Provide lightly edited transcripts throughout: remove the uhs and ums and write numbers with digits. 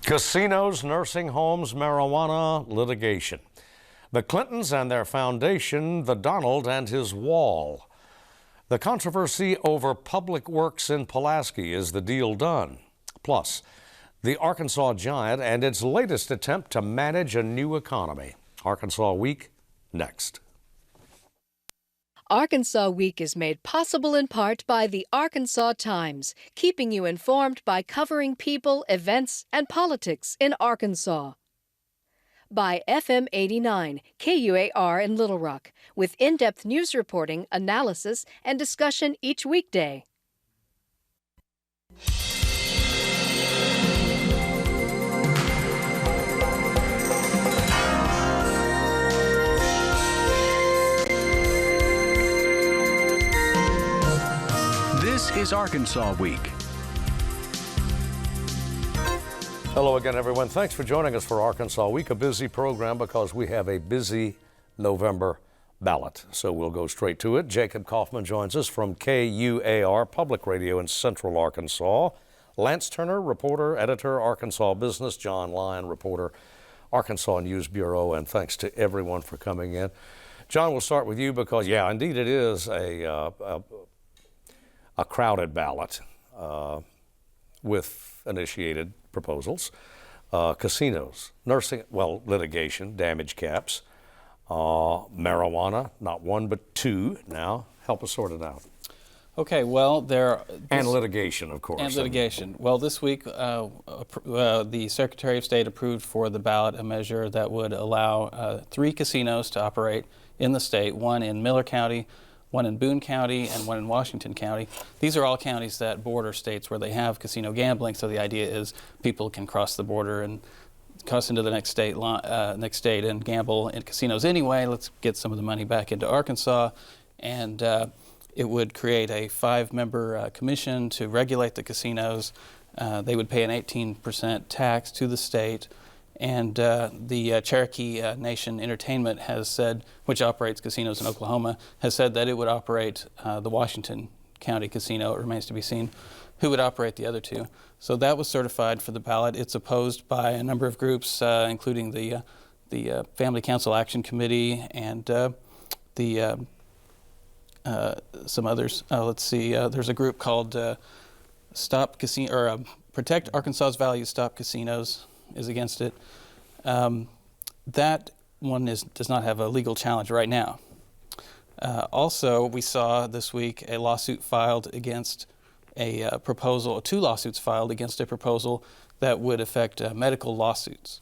Casinos, nursing homes, marijuana, litigation. The Clintons and their foundation, the Donald and his wall. The controversy over public works in Pulaski, is the deal done? Plus, the Arkansas giant and its latest attempt to manage a new economy. Arkansas Week, next. Arkansas Week is made possible in part by the Arkansas Times, keeping you informed by covering people, events, and politics in Arkansas. By FM 89, KUAR in Little Rock, with in-depth news reporting, analysis, and discussion each weekday. This is Arkansas Week. Hello again, everyone. Thanks for joining us for Arkansas Week, a busy program because we have a busy November ballot. So we'll go straight to it. Jacob Kaufman joins us from KUAR Public Radio in Central Arkansas. Lance Turner, reporter, editor, Arkansas Business. John Lyon, reporter, Arkansas News Bureau. And thanks to everyone for coming in. John, we'll start with you because, yeah, indeed it is a crowded ballot with initiated proposals. Casinos, nursing, well, litigation, damage caps, marijuana, not one but two now. Help us sort it out. Okay, well, and litigation, of course. And litigation. Well, this week, the Secretary of State approved for the ballot a measure that would allow 3 casinos to operate in the state, one in Miller County, one in Boone County, and one in Washington County. These are all counties that border states where they have casino gambling, so the idea is people can cross the border and cross into the next state and gamble in casinos anyway. Let's get some of the money back into Arkansas. And it would create a 5-member commission to regulate the casinos. They would pay an 18% tax to the state. And the Cherokee Nation Entertainment has said, which operates casinos in Oklahoma, has said that it would operate the Washington County casino. It remains to be seen who would operate the other 2. So that was certified for the ballot. It's opposed by a number of groups, including the Family Council Action Committee and some others. Let's see. There's a group called Protect Arkansas's Values, Stop Casinos is against it. That one does not have a legal challenge right now. Also, we saw this week a lawsuit filed against a proposal, 2 lawsuits filed against a proposal that would affect medical lawsuits.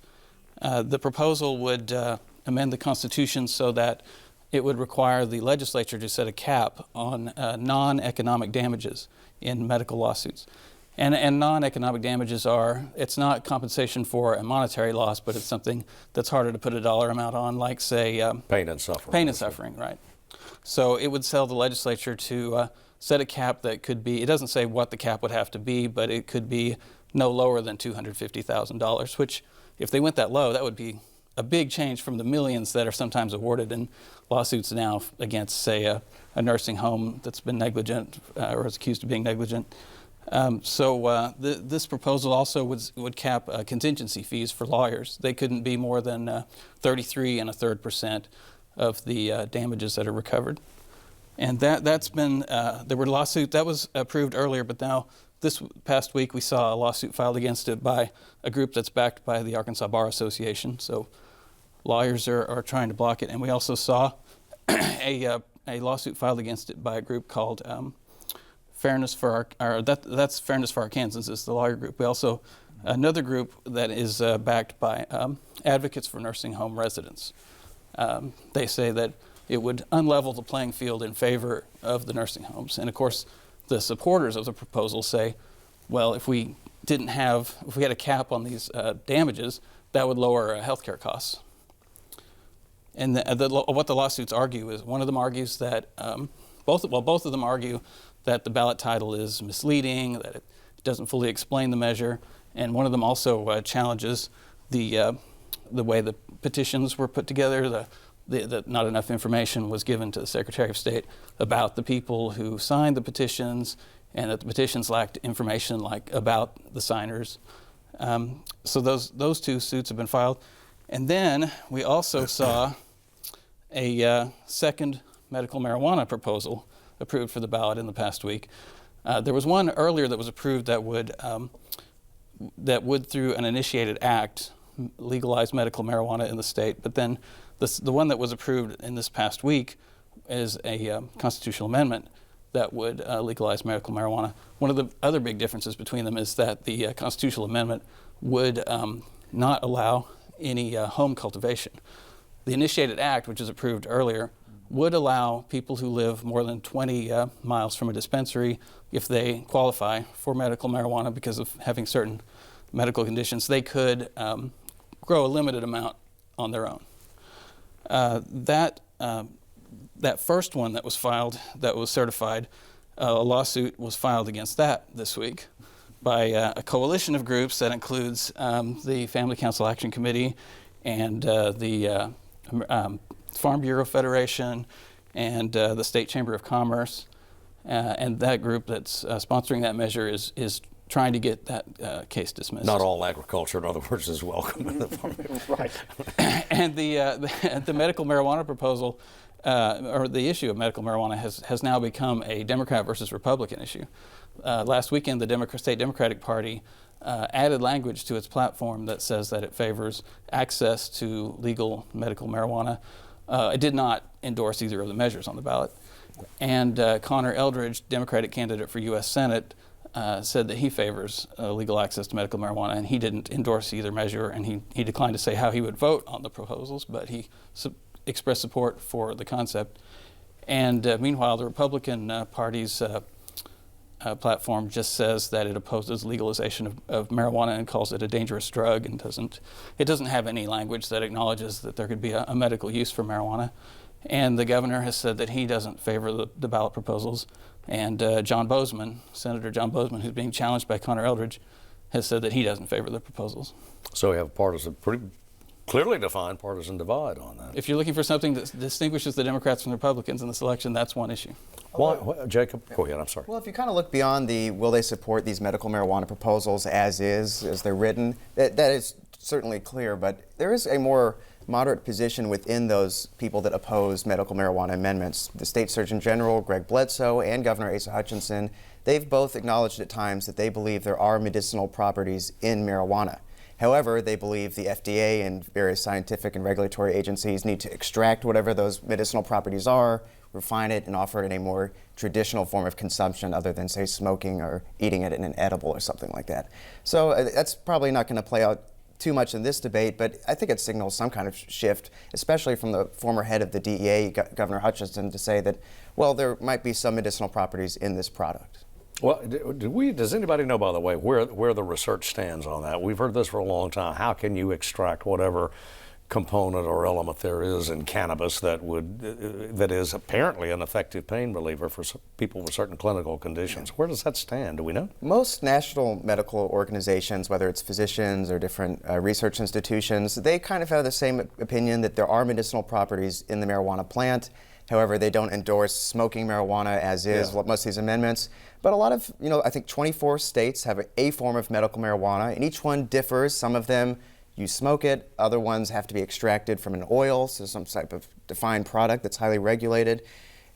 The proposal would amend the Constitution so that it would require the legislature to set a cap on non-economic damages in medical lawsuits. And non-economic damages it's not compensation for a monetary loss, but it's something that's harder to put a dollar amount on, like, say, pain and suffering. Pain and suffering, right. So it would tell the legislature to set a cap that could be, it doesn't say what the cap would have to be, but it could be no lower than $250,000, which, if they went that low, that would be a big change from the millions that are sometimes awarded in lawsuits now against, say, a nursing home that's been negligent or is accused of being negligent. This proposal also would cap contingency fees for lawyers. They couldn't be more than 33 1/3% of the damages that are recovered. And that's been, there were lawsuits, that was approved earlier, but now this past week we saw a lawsuit filed against it by a group that's backed by the Arkansas Bar Association. So lawyers are trying to block it. And we also saw a lawsuit filed against it by a group called Fairness for that's Fairness for Arkansans is the lawyer group. We also, another group that is backed by advocates for nursing home residents. They say that it would unlevel the playing field in favor of the nursing homes. And of course, the supporters of the proposal say, well, if we had a cap on these damages, that would lower healthcare costs. And what the lawsuits argue is, one of them argues that, both of them argue that the ballot title is misleading, that it doesn't fully explain the measure, and one of them also challenges the way the petitions were put together, that not enough information was given to the Secretary of State about the people who signed the petitions, and that the petitions lacked information like about the signers. So those two suits have been filed. And then we also saw a second medical marijuana proposal approved for the ballot in the past week. There was one earlier that was approved that would through an initiated act, legalize medical marijuana in the state. But then the one that was approved in this past week is a constitutional amendment that would legalize medical marijuana. One of the other big differences between them is that the constitutional amendment would not allow any home cultivation. The initiated act, which is approved earlier, would allow people who live more than 20 miles from a dispensary, if they qualify for medical marijuana because of having certain medical conditions, they could grow a limited amount on their own. That first one that was filed, that was certified, a lawsuit was filed against that this week by a coalition of groups that includes the Family Council Action Committee and the Farm Bureau Federation and the State Chamber of Commerce. And that group that's sponsoring that measure is trying to get that case dismissed. Not all agriculture, in other words, is welcome in the farm. Right. And the medical marijuana proposal, or the issue of medical marijuana has now become a Democrat versus Republican issue. Last weekend, the State Democratic Party added language to its platform that says that it favors access to legal medical marijuana. It did not endorse either of the measures on the ballot. And Connor Eldridge, Democratic candidate for U.S. Senate, said that he favors legal access to medical marijuana, and he didn't endorse either measure, and he declined to say how he would vote on the proposals, but he expressed support for the concept. And meanwhile, the Republican Party's platform just says that it opposes legalization of marijuana and calls it a dangerous drug, and it doesn't have any language that acknowledges that there could be a medical use for marijuana. And the governor has said that he doesn't favor the ballot proposals. And John Bozeman, Senator John Bozeman, who's being challenged by Connor Eldridge, has said that he doesn't favor the proposals. So we have a pretty clearly defined partisan divide on that. If you're looking for something that distinguishes the Democrats from the Republicans in this election, that's one issue. Jacob, go ahead, I'm sorry. Well, if you kind of look beyond will they support these medical marijuana proposals as they're written, that is certainly clear, but there is a more moderate position within those people that oppose medical marijuana amendments. The State Surgeon General, Greg Bledsoe, and Governor Asa Hutchinson, they've both acknowledged at times that they believe there are medicinal properties in marijuana. However, they believe the FDA and various scientific and regulatory agencies need to extract whatever those medicinal properties are, refine it, and offer it in a more traditional form of consumption other than, say, smoking or eating it in an edible or something like that. So that's probably not going to play out too much in this debate, but I think it signals some kind of shift, especially from the former head of the DEA, Governor Hutchinson, to say that, well, there might be some medicinal properties in this product. Well, does anybody know, by the way, where the research stands on that? We've heard this for a long time. How can you extract whatever component or element there is in cannabis that is apparently an effective pain reliever for people with certain clinical conditions? Where does that stand? Do we know? Most national medical organizations, whether it's physicians or different research institutions, they kind of have the same opinion that there are medicinal properties in the marijuana plant. However, they don't endorse smoking marijuana as is, most of these amendments. But a lot of, I think 24 states have a form of medical marijuana, and each one differs. Some of them, you smoke it. Other ones have to be extracted from an oil, so some type of defined product that's highly regulated.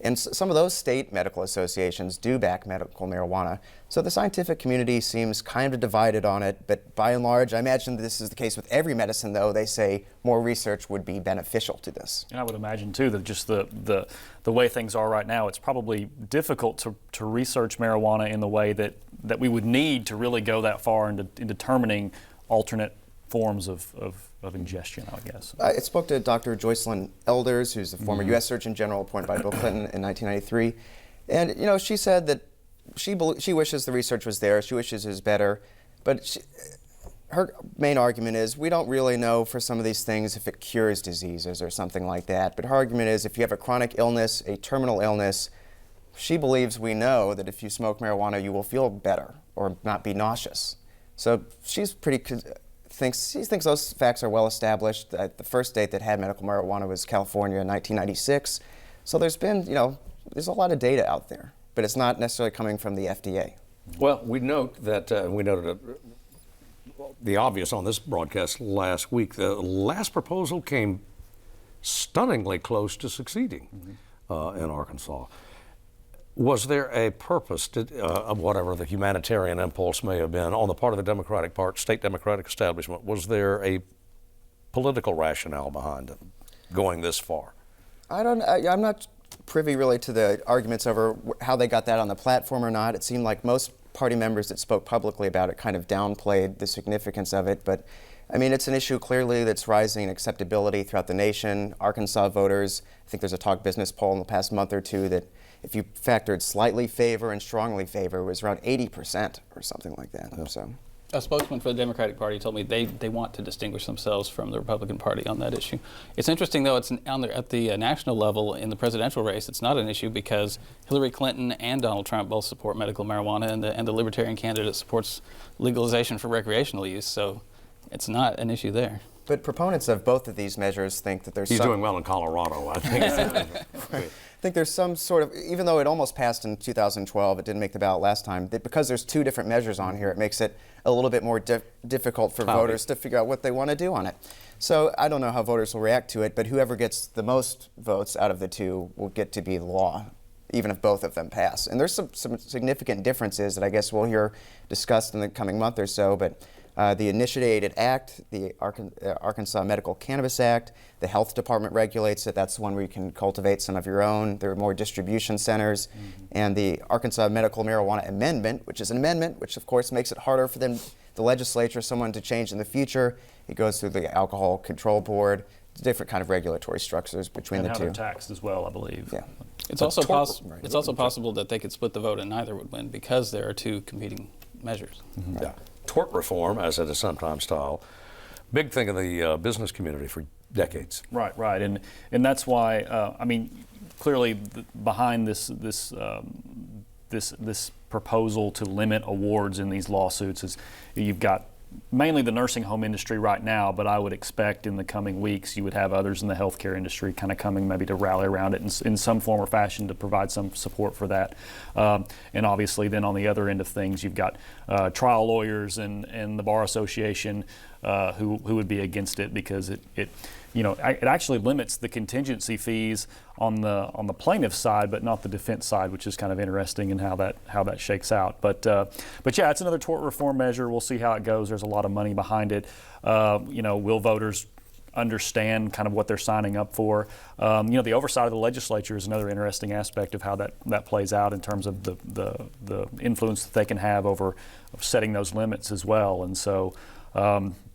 And some of those state medical associations do back medical marijuana. So the scientific community seems kind of divided on it, but by and large, I imagine this is the case with every medicine, though. They say more research would be beneficial to this. And I would imagine, too, that just the way things are right now, it's probably difficult to research marijuana in the way that we would need to really go that far in determining alternate forms of ingestion, I guess. I spoke to Dr. Joycelyn Elders, who's the former U.S. Surgeon General appointed by Bill Clinton in 1993. And, she said that she wishes the research was there, she wishes it was better, but her main argument is we don't really know for some of these things if it cures diseases or something like that. But her argument is if you have a chronic illness, a terminal illness, she believes we know that if you smoke marijuana, you will feel better or not be nauseous. So she's she thinks those facts are well established. The first state that had medical marijuana was California in 1996. So there's been, there's a lot of data out there, but it's not necessarily coming from the FDA. Well, we note that we noted the obvious on this broadcast last week. The last proposal came stunningly close to succeeding in Arkansas. Was there a purpose of whatever the humanitarian impulse may have been on the part of the state Democratic establishment? Was there a political rationale behind it going this far? I'm not privy really to the arguments over how they got that on the platform or not. It seemed like most party members that spoke publicly about it kind of downplayed the significance of it. But I mean, it's an issue clearly that's rising in acceptability throughout the nation. Arkansas voters, I think there's a Talk Business poll in the past month or two that if you factored slightly favor and strongly favor, it was around 80% or something like that. Yeah. So, a spokesman for the Democratic Party told me they want to distinguish themselves from the Republican Party on that issue. It's interesting, though, it's at the national level in the presidential race, it's not an issue because Hillary Clinton and Donald Trump both support medical marijuana, and the Libertarian candidate supports legalization for recreational use, so it's not an issue there. But proponents of both of these measures think that there's He's doing well in Colorado, I think. I think there's some sort of, even though it almost passed in 2012, it didn't make the ballot last time, that because there's two different measures on here, it makes it a little bit more difficult for voters to figure out what they want to do on it. So I don't know how voters will react to it, but whoever gets the most votes out of the two will get to be the law, even if both of them pass. And there's some significant differences that I guess we'll hear discussed in the coming month or so, but the Initiated Act, the Arkansas Medical Cannabis Act, the Health Department regulates it. That's the one where you can cultivate some of your own. There are more distribution centers. And the Arkansas Medical Marijuana Amendment, which is an amendment, which of course makes it harder for them, the legislature, someone to change in the future. It goes through the Alcohol Control Board, different kind of regulatory structures between the two. And how they're taxed as well, I believe. Yeah. It's also possible that they could split the vote and neither would win because there are two competing measures. Yeah. Tort reform, as it is sometimes styled, big thing in the business community for decades. Right, and that's why I mean, clearly behind this proposal to limit awards in these lawsuits is you've got mainly the nursing home industry right now, but I would expect in the coming weeks you would have others in the healthcare industry kind of coming maybe to rally around it in some form or fashion to provide some support for that. And obviously then on the other end of things you've got trial lawyers and the Bar Association who would be against it because it actually limits the contingency fees on the plaintiff's side, but not the defense side, which is kind of interesting in how that shakes out. But yeah, it's another tort reform measure. We'll see how it goes. There's a lot of money behind it. Will voters understand kind of what they're signing up for? The oversight of the legislature is another interesting aspect of how that plays out in terms of the influence that they can have over setting those limits as well. And so.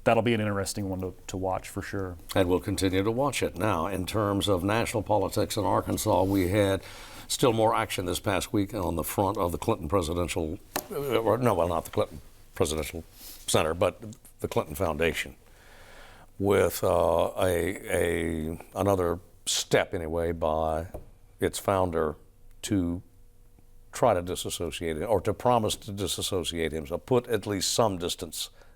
That'll be an interesting one to watch for sure. And we'll continue to watch it. Now, in terms of national politics in Arkansas, we had still more action this past week on the front of the Clinton Presidential, not the Clinton Presidential Center, but the Clinton Foundation, with another step anyway by its founder to try to disassociate him, or to promise to disassociate him, so put at least some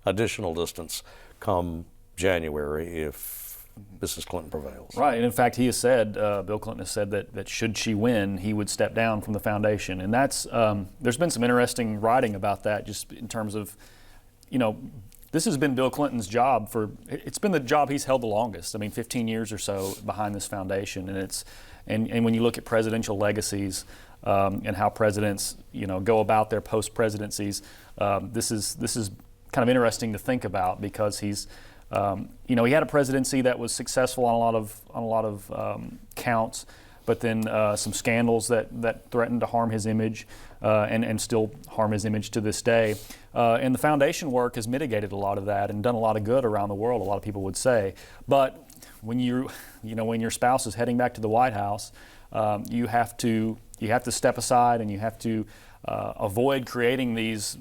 additional distance come January if Mrs. Clinton prevails. Right, and in fact he has said, Bill Clinton has said that should she win, he would step down from the foundation. And that's, there's been some interesting writing about that just in terms of, this has been Bill Clinton's job it's been the job he's held the longest. I mean, 15 years or so behind this foundation. And when you look at presidential legacies and how presidents, go about their post-presidencies, this is kind of interesting to think about because he's, he had a presidency that was successful on a lot of counts, but then some scandals that threatened to harm his image and still harm his image to this day. And the foundation work has mitigated a lot of that and done a lot of good around the world, a lot of people would say. But when when your spouse is heading back to the White House, you have to step aside and you have to avoid creating these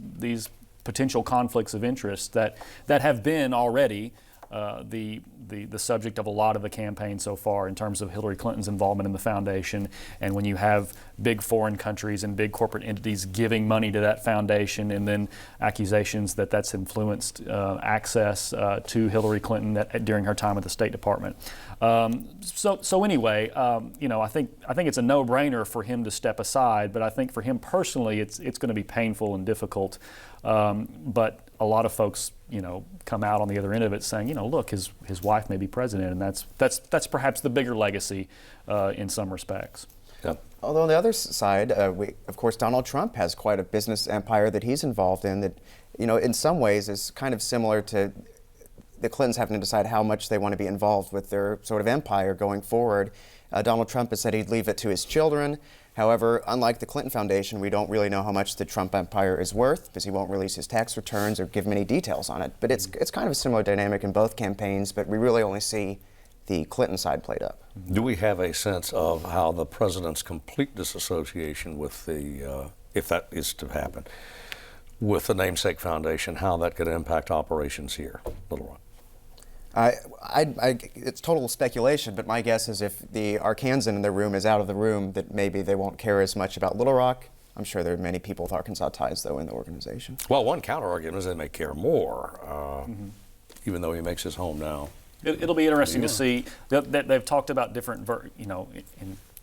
potential conflicts of interest that have been already the subject of a lot of the campaign so far in terms of Hillary Clinton's involvement in the foundation. And when you have big foreign countries and big corporate entities giving money to that foundation and then accusations that that's influenced access to Hillary Clinton during her time at the State Department. So anyway, I think it's a no-brainer for him to step aside, but I think for him personally it's going to be painful and difficult But a lot of folks, come out on the other end of it saying, look, his wife may be president, and that's perhaps the bigger legacy in some respects. Yep. Although on the other side, of course, Donald Trump has quite a business empire that he's involved in that, in some ways is kind of similar to the Clintons having to decide how much they want to be involved with their sort of empire going forward. Donald Trump has said he'd leave it to his children. However, unlike the Clinton Foundation, we don't really know how much the Trump empire is worth because he won't release his tax returns or give many details on it. But it's kind of a similar dynamic in both campaigns, but we really only see the Clinton side played up. Do we have a sense of how the president's complete disassociation with the, if that is to happen, with the namesake foundation, how that could impact operations here, Little Rock? It's total speculation, but my guess is if the Arkansan in the room is out of the room, that maybe they won't care as much about Little Rock. I'm sure there are many people with Arkansas ties, though, in the organization. Well, one counter-argument is they may care more, even though he makes his home now. It'll be interesting to see that they've talked about different,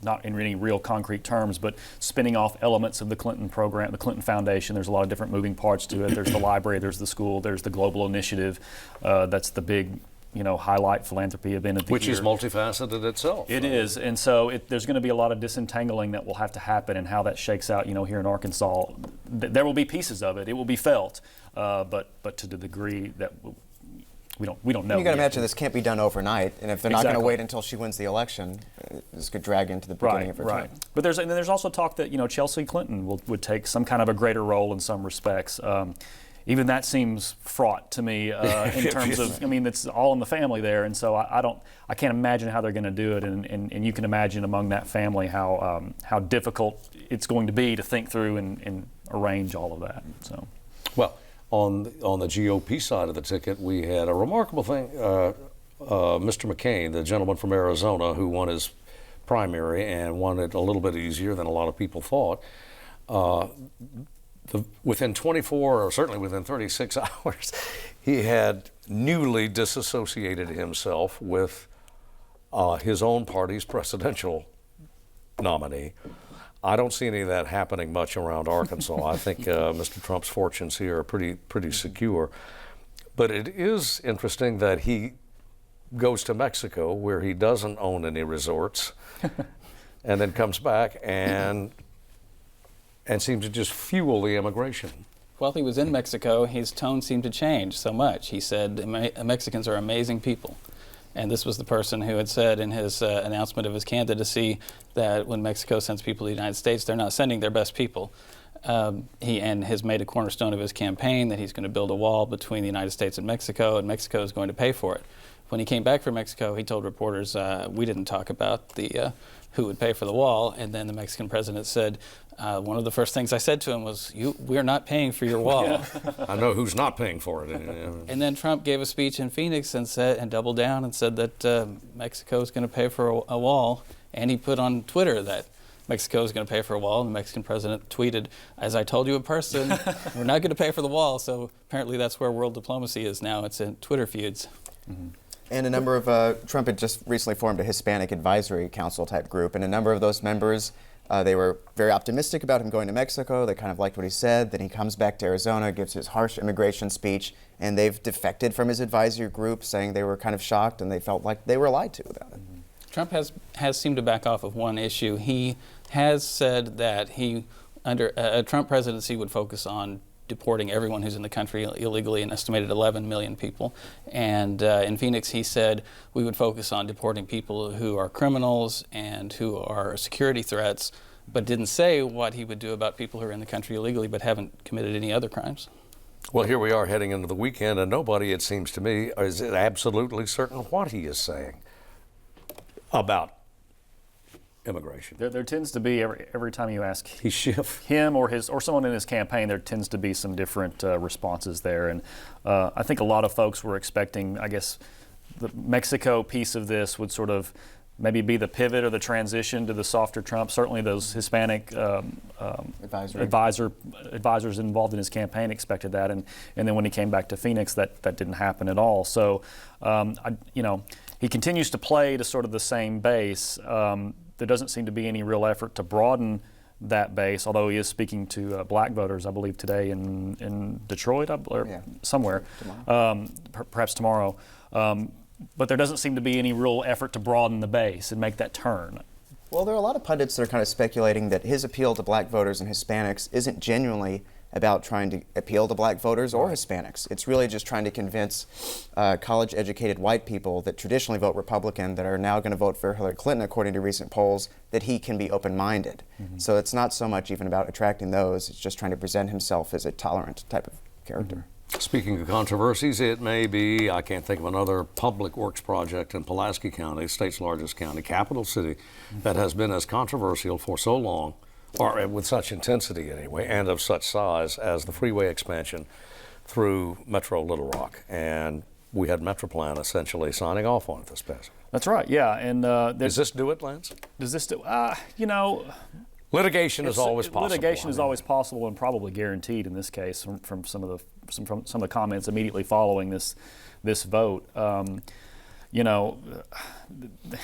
not in any real concrete terms, but spinning off elements of the Clinton program, the Clinton Foundation. There's a lot of different moving parts to it. There's the library, there's the school, there's the global initiative. That's the big, highlight philanthropy event of the year. Which is multifaceted itself. It is, and so there's going to be a lot of disentangling that will have to happen, and how that shakes out, here in Arkansas. There will be pieces of it. It will be felt, but to the degree that we don't know. You got to imagine this can't be done overnight, and if they're not going to Exactly. wait until she wins the election, this could drag into the beginning of her term. But there's also talk that Chelsea Clinton would take some kind of a greater role in some respects. Even that seems fraught to me in terms of, it's all in the family there, and so I can't imagine how they're going to do it, and you can imagine among that family how difficult it's going to be to think through and arrange all of that. So, well, on the GOP side of the ticket, we had a remarkable thing. Mr. McCain, the gentleman from Arizona who won his primary and won it a little bit easier than a lot of people thought. Within 24, or certainly within 36 hours, he had newly disassociated himself with his own party's presidential nominee. I don't see any of that happening much around Arkansas. I think Mr. Trump's fortunes here are pretty secure. But it is interesting that he goes to Mexico, where he doesn't own any resorts, and then comes back and seems to just fuel the immigration. While he was in Mexico, his tone seemed to change so much. He said, Mexicans are amazing people. And this was the person who had said in his announcement of his candidacy that when Mexico sends people to the United States, they're not sending their best people. He has made a cornerstone of his campaign that he's going to build a wall between the United States and Mexico is going to pay for it. When he came back from Mexico, he told reporters, we didn't talk about the who would pay for the wall, and then the Mexican president said, one of the first things I said to him was, we're not paying for your wall. I know who's not paying for it. And then Trump gave a speech in Phoenix and doubled down and said that Mexico is going to pay for a wall, and he put on Twitter that Mexico is going to pay for a wall, and the Mexican president tweeted, as I told you in person, we're not going to pay for the wall. So apparently that's where world diplomacy is now. It's in Twitter feuds. Mm-hmm. And a number of, Trump had just recently formed a Hispanic Advisory Council type group, and a number of those members, they were very optimistic about him going to Mexico. They kind of liked what he said. Then he comes back to Arizona, gives his harsh immigration speech, and they've defected from his advisory group, saying they were kind of shocked and they felt like they were lied to about it. Trump has seemed to back off of one issue. He has said that he, under a Trump presidency, would focus on deporting everyone who's in the country illegally, an estimated 11 million people. And in Phoenix, he said we would focus on deporting people who are criminals and who are security threats, but didn't say what he would do about people who are in the country illegally but haven't committed any other crimes. Well, here we are heading into the weekend, and nobody, it seems to me, is absolutely certain what he is saying about immigration. There tends to be, every time you ask He shifts. him or someone in his campaign, there tends to be some different responses there. And I think a lot of folks were expecting, I guess, the Mexico piece of this would sort of maybe be the pivot or the transition to the softer Trump. Certainly those Hispanic advisors involved in his campaign expected that. And then when he came back to Phoenix, that didn't happen at all. So, he continues to play to sort of the same base. There doesn't seem to be any real effort to broaden that base, although he is speaking to black voters, I believe, today in Detroit or somewhere, perhaps tomorrow. But there doesn't seem to be any real effort to broaden the base and make that turn. Well, there are a lot of pundits that are kind of speculating that his appeal to black voters and Hispanics isn't genuinely about trying to appeal to black voters or Hispanics. It's really just trying to convince college-educated white people that traditionally vote Republican, that are now going to vote for Hillary Clinton, according to recent polls, that he can be open-minded. So it's not so much even about attracting those, it's just trying to present himself as a tolerant type of character. Speaking of controversies, it may be, I can't think of another public works project in Pulaski County, the state's largest county, capital city, that has been as controversial for so long, or with such intensity anyway, and of such size as the freeway expansion through Metro Little Rock. And we had Metroplan essentially signing off on it this past week. That's right, yeah. And does this do it, Lance? Does this do? You know, litigation is always possible. Litigation is always possible and probably guaranteed in this case from some of the comments immediately following this vote. You know,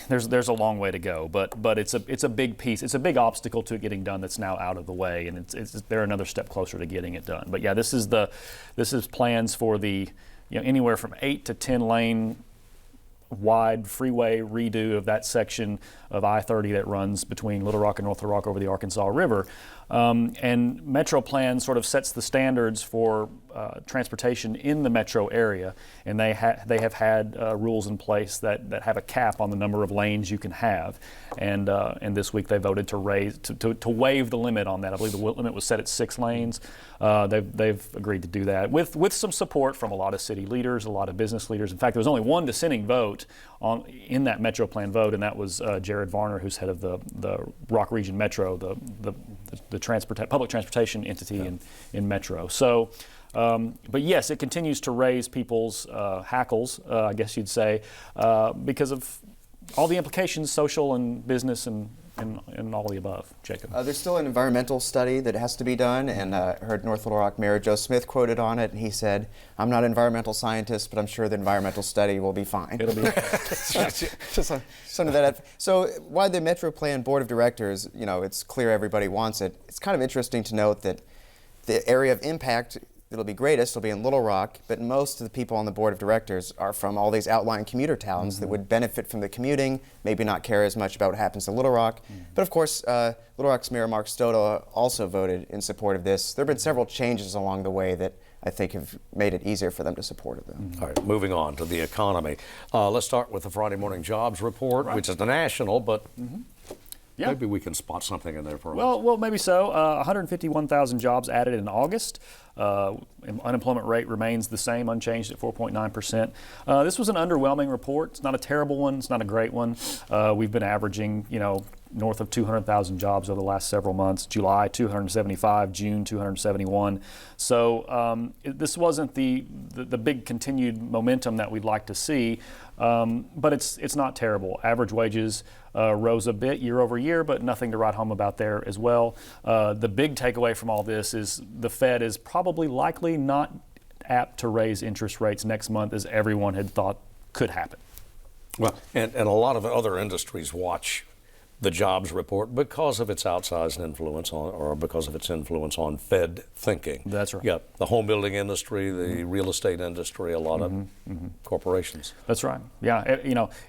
there's a long way to go, but it's a big piece. It's a big obstacle to it getting done that's now out of the way, and they're another step closer to getting it done. But yeah, this is plans for the anywhere from 8 to 10 lane wide freeway redo of that section of I-30 that runs between Little Rock and North Little Rock over the Arkansas River. And Metroplan sort of sets the standards for transportation in the metro area, and they have had rules in place that have a cap on the number of lanes you can have. And this week they voted to waive the limit on that. I believe the limit was set at 6 lanes. They've agreed to do that with some support from a lot of city leaders, a lot of business leaders. In fact, there was only one dissenting vote in that Metroplan vote, and that was Jared Varner, who's head of the Rock Region Metro, the public transportation entity in Metro. So, but yes, it continues to raise people's hackles, I guess you'd say, because of all the implications, social and business and all the above. Jacob. There's still an environmental study that has to be done, and I heard North Little Rock Mayor Joe Smith quoted on it, and he said, "I'm not an environmental scientist, but I'm sure the environmental study will be fine." It'll be just some of that. So why the Metroplan Board of Directors, it's clear everybody wants it. It's kind of interesting to note that the area of impact that'll be greatest will be in Little Rock, but most of the people on the board of directors are from all these outlying commuter towns that would benefit from the commuting, maybe not care as much about what happens to Little Rock. But of course, Little Rock's Mayor Mark Stoda also voted in support of this. There have been several changes along the way that I think have made it easier for them to support it. All right, moving on to the economy. Let's start with the Friday morning jobs report, which is the national, but maybe we can spot something in there for us. Well, maybe so. 151,000 jobs added in August. Unemployment rate remains the same, unchanged at 4.9%. This was an underwhelming report. It's not a terrible one. It's not a great one. We've been averaging, north of 200,000 jobs over the last several months. July 275, June 271. So this wasn't the big continued momentum that we'd like to see, but it's not terrible. Average wages rose a bit year over year, but nothing to write home about there as well. The big takeaway from all this is the Fed is probably likely not apt to raise interest rates next month as everyone had thought could happen. Well, and a lot of other industries watch the jobs report because of its outsized influence on, or because of its influence on Fed thinking. That's right. Yeah, the home building industry, the real estate industry, a lot of corporations. That's right. Yeah,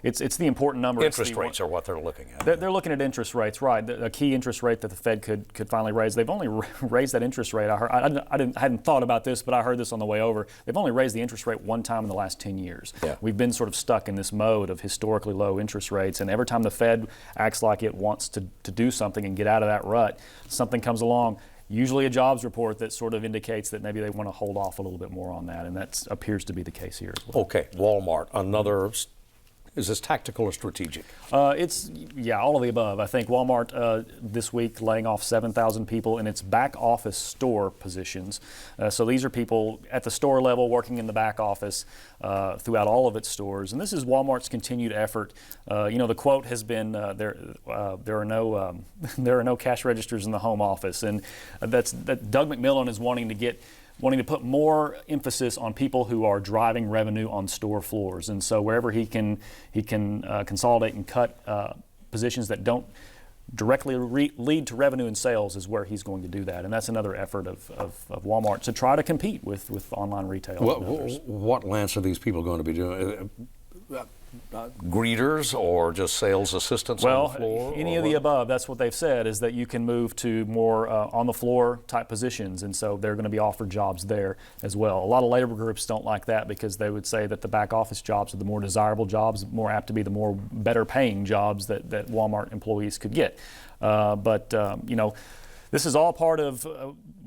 it's the important number. Interest rates are what they're looking at. They're looking at interest rates, right? A key interest rate that the Fed could finally raise. They've only raised that interest rate. I hadn't thought about this, but I heard this on the way over. They've only raised the interest rate one time in the last 10 years. Yeah. We've been sort of stuck in this mode of historically low interest rates, and every time the Fed acts like it wants to do something and get out of that rut, something comes along, usually a jobs report that sort of indicates that maybe they want to hold off a little bit more on that, and that appears to be the case here as well. Okay, Walmart, another. Is this tactical or strategic? It's all of the above. I think Walmart this week laying off 7,000 people in its back office store positions. So these are people at the store level working in the back office throughout all of its stores. And this is Walmart's continued effort. The quote has been there are no cash registers in the home office, and that Doug McMillon is wanting to put more emphasis on people who are driving revenue on store floors. And so wherever he can consolidate and cut positions that don't directly lead to revenue and sales is where he's going to do that. And that's another effort of Walmart to try to compete with online retail. and others. What Lance are these people going to be doing? Greeters or just sales assistants on the floor? Well, any of the above. That's what they've said, is that you can move to more on-the-floor type positions, and so they're going to be offered jobs there as well. A lot of labor groups don't like that because they would say that the back office jobs are the more desirable jobs, more apt to be the more better paying jobs that Walmart employees could get. This is all part of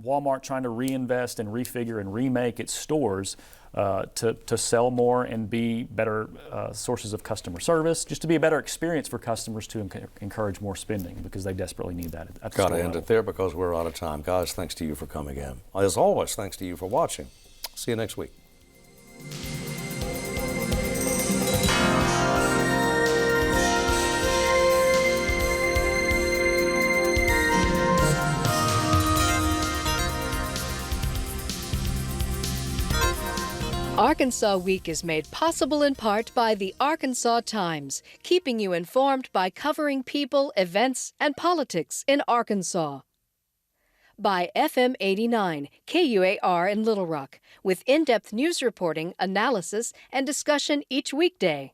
Walmart trying to reinvest and refigure and remake its stores to sell more and be better sources of customer service, just to be a better experience for customers to encourage more spending, because they desperately need that at the store Got to end level. it there because we're out of time. Guys, thanks to you for coming in. As always, thanks to you for watching. See you next week. Arkansas Week is made possible in part by the Arkansas Times, keeping you informed by covering people, events, and politics in Arkansas. By FM 89, KUAR in Little Rock, with in-depth news reporting, analysis, and discussion each weekday.